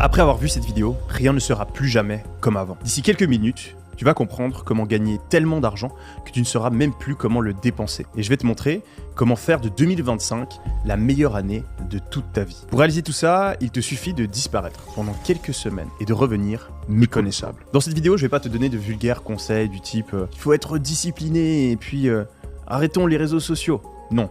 Après avoir vu cette vidéo, rien ne sera plus jamais comme avant. D'ici quelques minutes, tu vas comprendre comment gagner tellement d'argent que tu ne sauras même plus comment le dépenser. Et je vais te montrer comment faire de 2025 la meilleure année de toute ta vie. Pour réaliser tout ça, il te suffit de disparaître pendant quelques semaines et de revenir méconnaissable. Dans cette vidéo, je vais pas te donner de vulgaires conseils du type il faut être discipliné et puis arrêtons les réseaux sociaux. Non.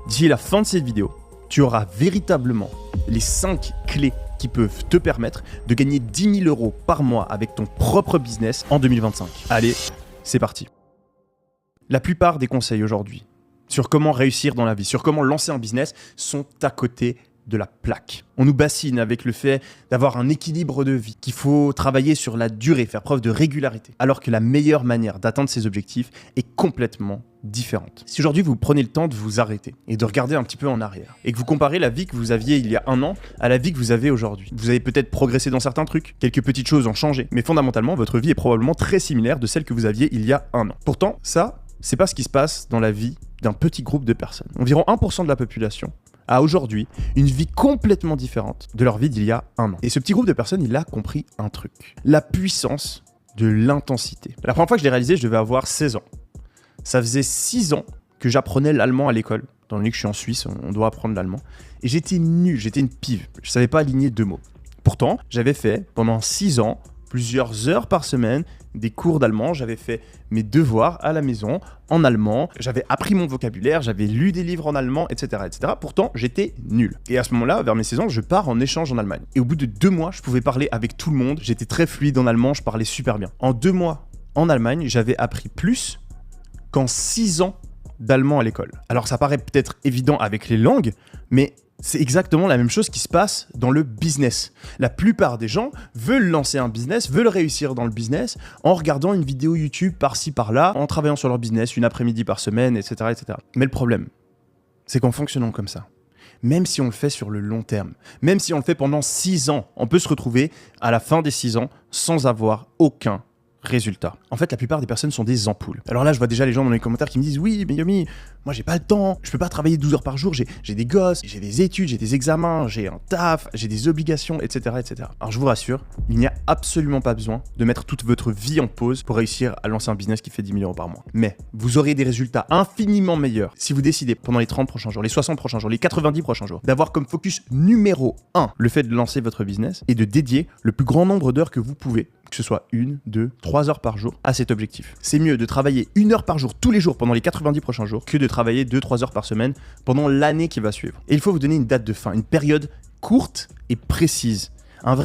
D'ici la fin de cette vidéo, tu auras véritablement les 5 clés qui peuvent te permettre de gagner 10 000 € par mois avec ton propre business en 2025. Allez, c'est parti. La plupart des conseils aujourd'hui sur comment réussir dans la vie, sur comment lancer un business sont à côté de la plaque. On nous bassine avec le fait d'avoir un équilibre de vie, qu'il faut travailler sur la durée, faire preuve de régularité, alors que la meilleure manière d'atteindre ces objectifs est complètement différente. Si aujourd'hui vous prenez le temps de vous arrêter et de regarder un petit peu en arrière, et que vous comparez la vie que vous aviez il y a un an à la vie que vous avez aujourd'hui, vous avez peut-être progressé dans certains trucs, quelques petites choses ont changé, mais fondamentalement votre vie est probablement très similaire de celle que vous aviez il y a un an. Pourtant, ça, c'est pas ce qui se passe dans la vie d'un petit groupe de personnes. Environ 1% de la population a aujourd'hui une vie complètement différente de leur vie d'il y a un an. Et ce petit groupe de personnes, il a compris un truc. La puissance de l'intensité. La première fois que je l'ai réalisé, je devais avoir 16 ans. Ça faisait 6 ans que j'apprenais l'allemand à l'école. Dans le que je suis en Suisse, on doit apprendre l'allemand. Et j'étais nul, j'étais une pive. Je savais pas aligner 2 mots. Pourtant, j'avais fait pendant 6 ans, plusieurs heures par semaine, des cours d'allemand, j'avais fait mes devoirs à la maison en allemand, j'avais appris mon vocabulaire, j'avais lu des livres en allemand, etc., etc. Pourtant, j'étais nul. Et à ce moment-là, vers mes 16 ans, je pars en échange en Allemagne. Et au bout de 2 mois, je pouvais parler avec tout le monde, j'étais très fluide en allemand, je parlais super bien. En 2 mois en Allemagne, j'avais appris plus qu'en 6 ans d'allemand à l'école. Alors ça paraît peut-être évident avec les langues, mais c'est exactement la même chose qui se passe dans le business. La plupart des gens veulent lancer un business, veulent réussir dans le business en regardant une vidéo YouTube par-ci par-là, en travaillant sur leur business une après-midi par semaine, etc., etc. Mais le problème, c'est qu'en fonctionnant comme ça, même si on le fait sur le long terme, même si on le fait pendant 6 ans, on peut se retrouver à la fin des 6 ans sans avoir aucun résultat. En fait, la plupart des personnes sont des ampoules. Alors là, je vois déjà les gens dans les commentaires qui me disent « Oui, mais Yomi, moi j'ai pas le temps, je peux pas travailler 12 heures par jour, j'ai des gosses, j'ai des études, j'ai des examens, j'ai un taf, j'ai des obligations, etc., etc. » Alors je vous rassure, il n'y a absolument pas besoin de mettre toute votre vie en pause pour réussir à lancer un business qui fait 10 000 € par mois. Mais vous aurez des résultats infiniment meilleurs si vous décidez pendant les 30 prochains jours, les 60 prochains jours, les 90 prochains jours, d'avoir comme focus numéro 1 le fait de lancer votre business et de dédier le plus grand nombre d'heures que vous pouvez, que ce soit 1, 2, 3 heures par jour, à cet objectif. C'est mieux de travailler 1 heure par jour tous les jours pendant les 90 prochains jours que de travailler 2-3 heures par semaine pendant l'année qui va suivre. Et il faut vous donner une date de fin, une période courte et précise. Un vrai